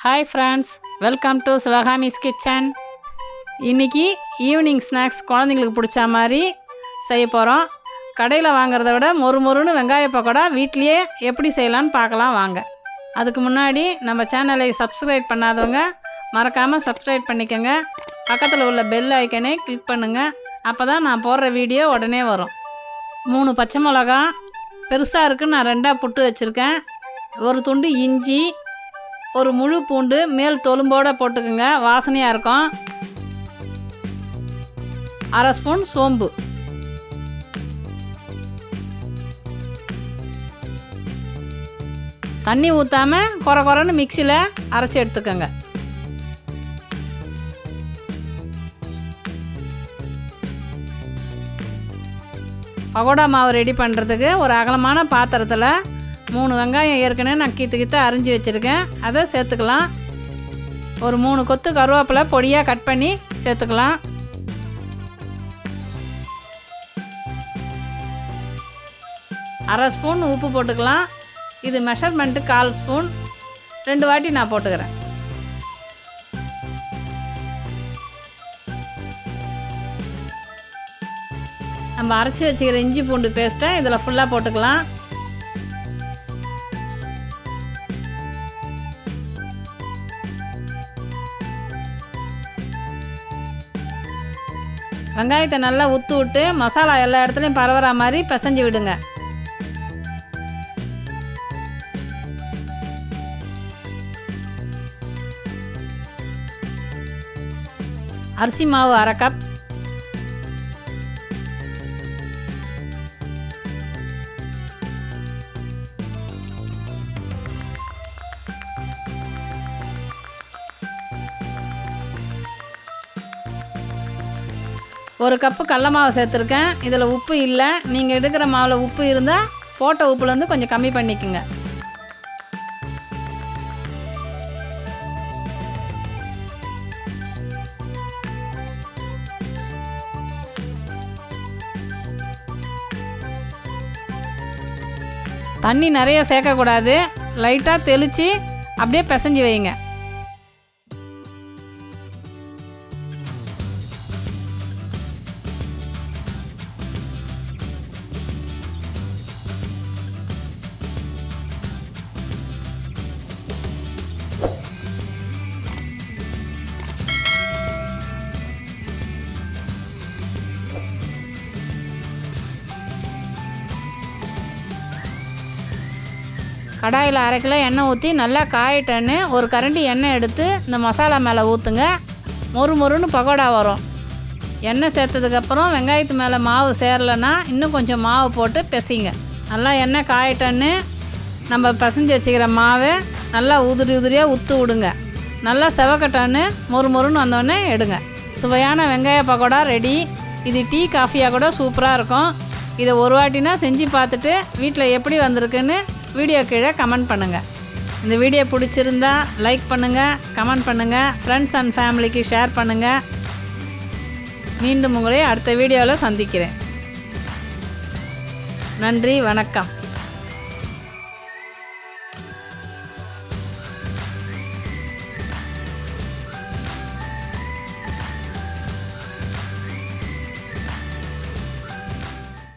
Hi friends, welcome to sivagamiskitchen. இன்னைக்கு evening snacks குழந்தைங்களுக்கு பிடிச்ச மாதிரி செய்ய போகிறோம். கடையில் வாங்குறத விட மொறுமொறுன்னு வெங்காய பக்கோடா வீட்லேயே எப்படி செய்யலான்னு பார்க்கலாம் வாங்க. அதுக்கு முன்னாடி நம்ம சேனலை சப்ஸ்கிரைப் பண்ணாதவங்க மறக்காமல் சப்ஸ்கிரைப் பண்ணிக்கோங்க. பக்கத்தில் உள்ள பெல் ஐக்கனை கிளிக் பண்ணுங்கள். அப்போ தான் நான் போடுற வீடியோ உடனே வரும். 3 பச்சை மிளகா பெருசாக இருக்குது, நான் 2ஆக புட்டு வச்சுருக்கேன். ஒரு துண்டு இஞ்சி, ஒரு முழு பூண்டு மேல் தொலும்போடு போட்டுக்குங்க, வாசனையாக இருக்கும். 1/2 ஸ்பூன் சோம்பு, தண்ணி ஊற்றாமல் கொரன்னு மிக்சியில் அரைச்சி எடுத்துக்கோங்க. பகோடா மாவு ரெடி பண்ணுறதுக்கு ஒரு அகலமான பாத்திரத்தில் 3 வெங்காயம் ஏற்கனவே நான் கீத்து அரிஞ்சு வச்சுருக்கேன், அதை சேர்த்துக்கலாம். ஒரு 3 கொத்து கருவேப்பிலை பொடியாக கட் பண்ணி சேர்த்துக்கலாம். அரை ஸ்பூன் உப்பு போட்டுக்கலாம். இது மெஷர்மெண்ட்டு 1/4 ஸ்பூன், 2 வாட்டி நான் போட்டுக்கிறேன். நம்ம அரைச்சி வச்சுக்கிற இஞ்சி பூண்டு பேஸ்ட்டை இதில் ஃபுல்லாக போட்டுக்கலாம். வெங்காயத்தை நல்லா ஊற்று விட்டு மசாலா எல்லா இடத்துலையும் பரவுற மாதிரி பிசைஞ்சு விடுங்க. அரிசி மாவு 1/2 கப், ஒரு கப்பு கடல மாவு சேர்த்துருக்கேன். இதில் உப்பு இல்லை, நீங்கள் எடுக்கிற மாவில் உப்பு இருந்தால் போட்ட உப்புலேருந்து கொஞ்சம் கம்மி பண்ணிக்கோங்க. தண்ணி நிறைய சேர்க்கக்கூடாது, லைட்டாக தெளித்து அப்படியே பிசைஞ்சு வைங்க. கடாயில் 1/2 கிலோ எண்ணெய் ஊற்றி நல்லா காயிட்டன்னு ஒரு கரண்டி எண்ணெய் எடுத்து இந்த மசாலா மேலே ஊற்றுங்க. மொறுன்னு பக்கோடா வரும். எண்ணெய் சேர்த்ததுக்கப்புறம் வெங்காயத்து மேலே மாவு சேரலைன்னா இன்னும் கொஞ்சம் மாவு போட்டு பிசைங்க. நல்லா எண்ணெய் காயிட்டன்னு நம்ம பிசைஞ்சு வச்சுக்கிற மாவை நல்லா உதிரியாக ஊற்று விடுங்க. நல்லா செவக்கட்டான்னு மொறுன்னு வந்தோடனே எடுங்க. சுவையான வெங்காய பக்கோடா ரெடி. இது டீ காஃபியாக கூட சூப்பராக இருக்கும். இதை ஒரு வாட்டினா செஞ்சு பார்த்துட்டு வீட்டில் எப்படி வந்திருக்குன்னு வீடியோ கீழே கமெண்ட் பண்ணுங்கள். இந்த வீடியோ பிடிச்சிருந்தா லைக் பண்ணுங்கள், கமெண்ட் பண்ணுங்கள், ஃப்ரெண்ட்ஸ் அண்ட் ஃபேமிலிக்கு ஷேர் பண்ணுங்கள். மீண்டும் உங்களை அடுத்த வீடியோவில் சந்திக்கிறேன். நன்றி, வணக்கம்.